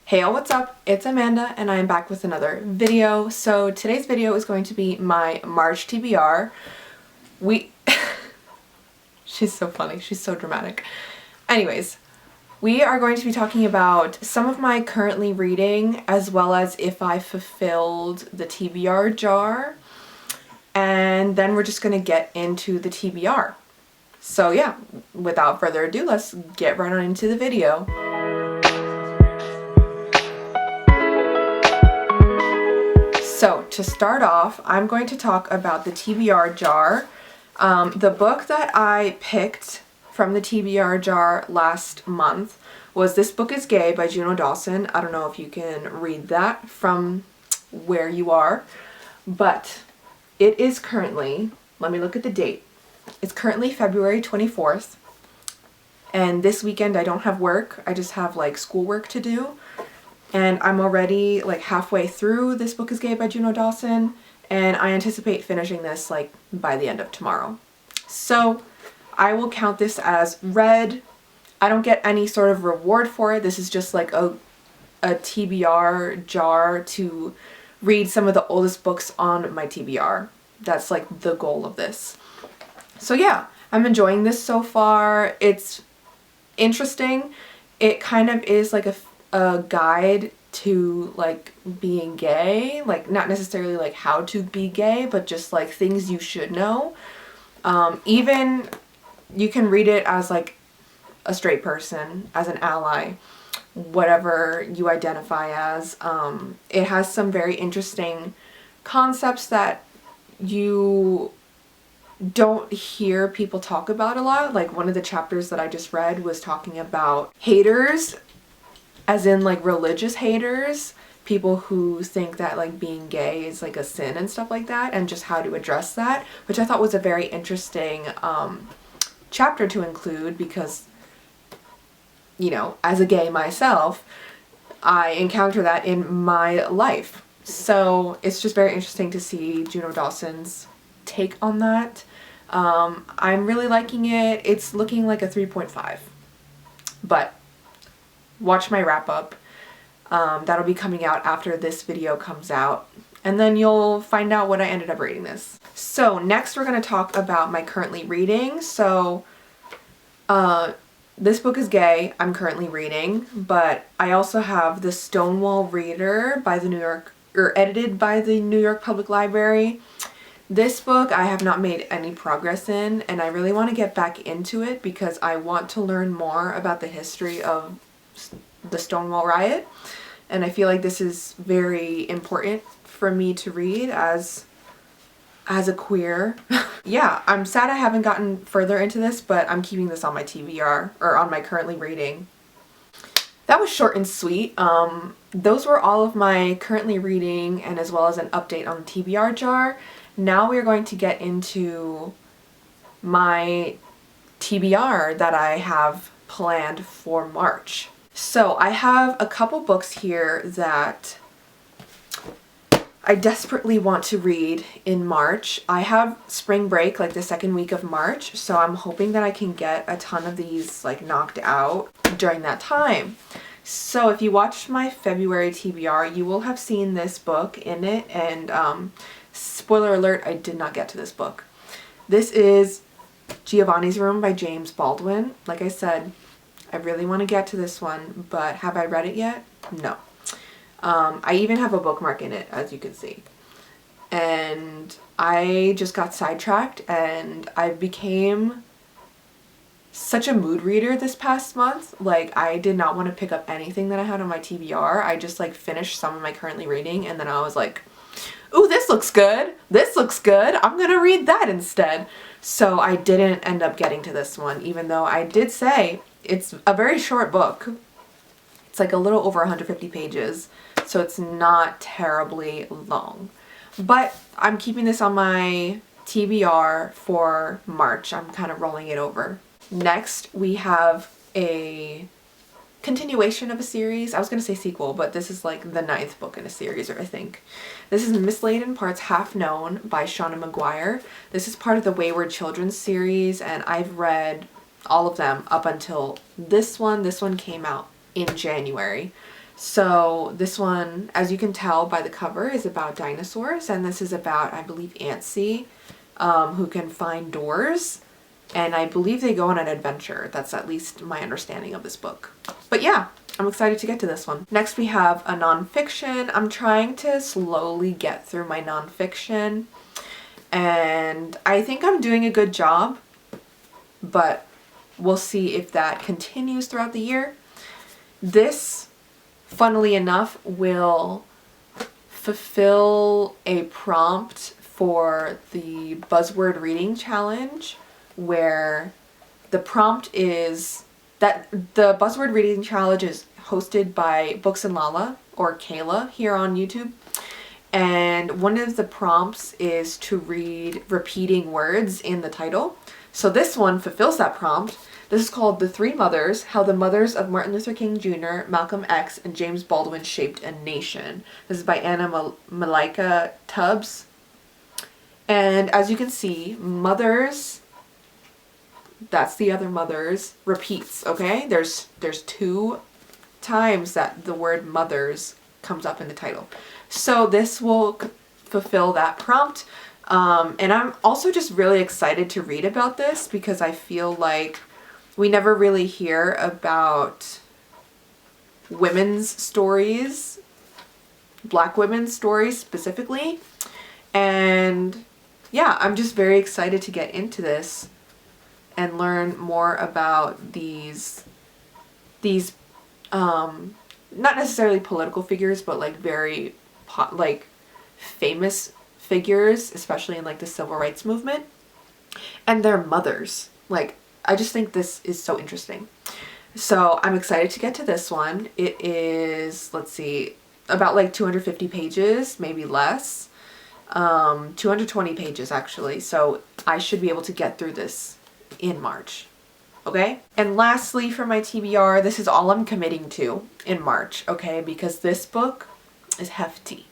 Hey all, what's up? It's Amanda and I am back with another video. So today's video is going to be my March TBR. She's so funny, she's so dramatic. Anyways, we are going to be talking about some of my currently reading as well as if I fulfilled the TBR jar. And then we're just going to get into the TBR. So yeah, without further ado, let's get right on into the video. So to start off, I'm going to talk about the TBR jar. The book that I picked from the TBR jar last month was This Book is Gay by Juno Dawson. I don't know if you can read that from where you are, but it is currently, let me look at the date. It's currently February 24th, and this weekend I don't have work. I just have like schoolwork to do. And I'm already like halfway through This Book is Gay by Juno Dawson, and I anticipate finishing this like by the end of tomorrow. So I will count this as read. I don't get any sort of reward for it. This is just like a TBR jar to read some of the oldest books on my TBR. That's like the goal of this. So yeah, I'm enjoying this so far. It's interesting. It kind of is like a guide to like being gay, like not necessarily like how to be gay, but just like things you should know. Even you can read it as like a straight person, as an ally, whatever you identify as. It has some very interesting concepts that you don't hear people talk about a lot. Like one of the chapters that I just read was talking about haters, as in like religious haters, people who think that like being gay is like a sin and stuff like that, and just how to address that, which I thought was a very interesting chapter to include because, you know, as a gay myself, I encounter that in my life. So it's just very interesting to see Juno Dawson's take on that. I'm really liking it. It's looking like a 3.5, but watch my wrap up. That'll be coming out after this video comes out, and then you'll find out what I ended up rating this. So next we're going to talk about my currently reading. So This Book is Gay I'm currently reading, but I also have The Stonewall Reader by the edited by the New York Public Library. This book I have not made any progress in, and I really want to get back into it because I want to learn more about the history of the Stonewall Riot, and I feel like this is very important for me to read as a queer. Yeah, I'm sad I haven't gotten further into this, but I'm keeping this on my TBR, or on my currently reading. That was short and sweet. Those were all of my currently reading, and as well as an update on the TBR jar. Now we are going to get into my TBR that I have planned for March. So I have a couple books here that I desperately want to read in March. I have spring break like the second week of March, so I'm hoping that I can get a ton of these like knocked out during that time. So if you watched my February TBR, you will have seen this book in it, and spoiler alert, I did not get to this book. This is Giovanni's Room by James Baldwin. Like I said, I really want to get to this one, but have I read it yet? No. I even have a bookmark in it, as you can see. And I just got sidetracked, and I became such a mood reader this past month. Like, I did not want to pick up anything that I had on my TBR. I just like finished some of my currently reading, and then I was like, ooh, this looks good. This looks good. I'm gonna read that instead. So I didn't end up getting to this one, even though I did say it's a very short book. It's like a little over 150 pages, so it's not terribly long. But I'm keeping this on my TBR for March. I'm kind of rolling it over. Next, we have a continuation of a series. I was going to say sequel, but this is like the 9th book in a series, or I think. This is Mislaid in Parts Half Known by Shauna Maguire. This is part of the Wayward Children series, and I've read all of them up until this one. This one came out in January. So this one, as you can tell by the cover, is about dinosaurs, and this is about, I believe, Antsy, who can find doors, and I believe they go on an adventure. That's at least my understanding of this book. But yeah, I'm excited to get to this one. Next we have a nonfiction. I'm trying to slowly get through my nonfiction, and I think I'm doing a good job, but we'll see if that continues throughout the year. This, funnily enough, will fulfill a prompt for the buzzword reading challenge, where the prompt is that the buzzword reading challenge is hosted by Books and Lala, or Kayla, here on YouTube. And one of the prompts is to read repeating words in the title. So this one fulfills that prompt. This is called The Three Mothers, How the Mothers of Martin Luther King Jr., Malcolm X, and James Baldwin Shaped a Nation. This is by Anna Malika Tubbs. And as you can see, mothers, that's the other mothers, repeats, okay? There's 2 times that the word mothers comes up in the title. So this will fulfill that prompt. And I'm also just really excited to read about this because I feel like we never really hear about women's stories, Black women's stories specifically. And yeah, I'm just very excited to get into this and learn more about these not necessarily political figures, but like very famous figures, especially in like the civil rights movement, and their mothers. Like, I just think this is so interesting. So I'm excited to get to this one. It is, let's see, about like 250 pages, maybe less. 220 pages actually. So I should be able to get through this in March. Okay? And lastly, for my TBR, this is all I'm committing to in March, okay? Because this book is hefty.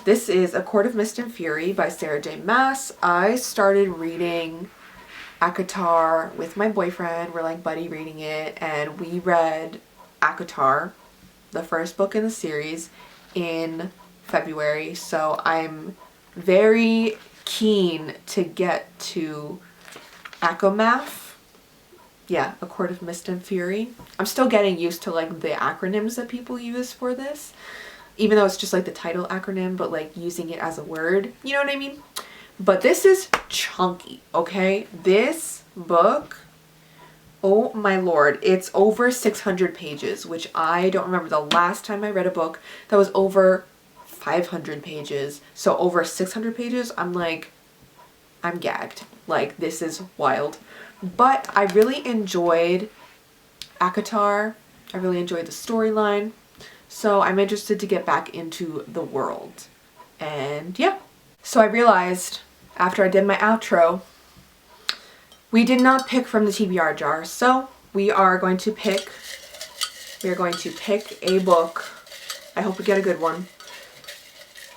This is A Court of Mist and Fury by Sarah J. Maas. I started reading ACOTAR with my boyfriend. We're like buddy reading it, and we read ACOTAR, the first book in the series, in February. So I'm very keen to get to ACOMAF. Yeah, A Court of Mist and Fury. I'm still getting used to like the acronyms that people use for this, even though it's just like the title acronym, but like using it as a word, you know what I mean? But this is chunky, okay? This book, oh my lord, it's over 600 pages, which I don't remember the last time I read a book that was over 500 pages. So over 600 pages, I'm gagged. Like, this is wild. But I really enjoyed ACOTAR. I really enjoyed the storyline. So I'm interested to get back into the world. And yeah. So I realized after I did my outro, we did not pick from the TBR jar. So we are going to pick a book. I hope we get a good one.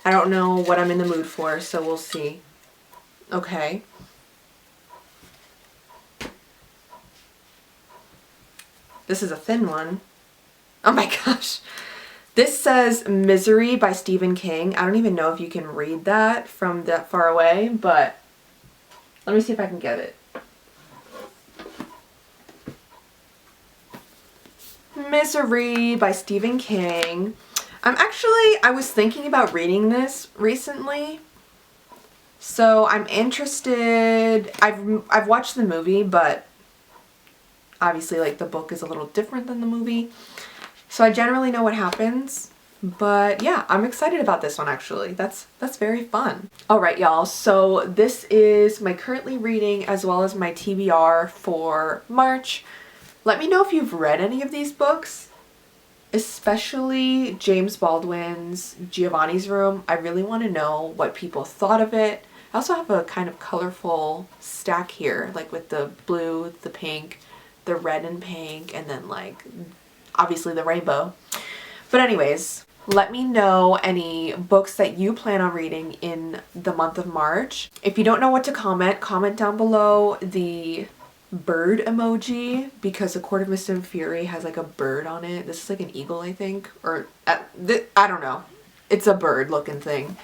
I don't know what I'm in the mood for, so we'll see. Okay. This is a thin one. Oh my gosh. This says Misery by Stephen King. I don't even know if you can read that from that far away, but let me see if I can get it. Misery by Stephen King. I was thinking about reading this recently. So I'm interested. I've watched the movie, but obviously like the book is a little different than the movie. So I generally know what happens, but yeah, I'm excited about this one actually. That's very fun. All right, y'all. So this is my currently reading as well as my TBR for March. Let me know if you've read any of these books, especially James Baldwin's Giovanni's Room. I really want to know what people thought of it. I also have a kind of colorful stack here, like with the blue, the pink, the red and pink, and then like obviously the rainbow. But anyways, let me know any books that you plan on reading in the month of March. If you don't know what to comment, comment down below the bird emoji because A Court of Mist and Fury has like a bird on it. This is like an eagle, I think, or I don't know. It's a bird looking thing.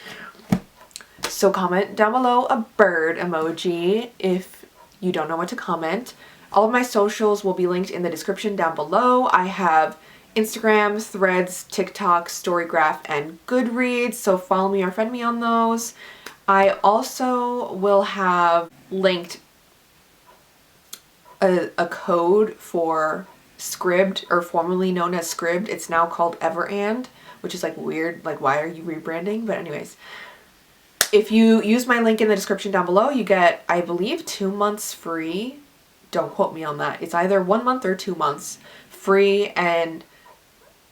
So comment down below a bird emoji if you don't know what to comment. All of my socials will be linked in the description down below. I have Instagram, Threads, TikTok, Storygraph, and Goodreads, so follow me or friend me on those. I also will have linked a code for Scribd, or formerly known as Scribd. It's now called Everand, which is like weird, like why are you rebranding? But anyways, if you use my link in the description down below, you get, I believe, 2 months free. Don't quote me on that. It's either 1 month or 2 months free and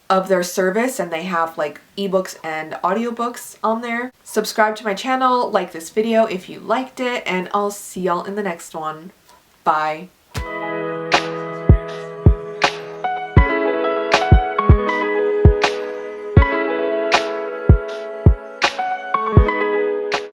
of their service, and they have like ebooks and audiobooks on there. Subscribe to my channel, like this video if you liked it, and I'll see y'all in the next one. Bye.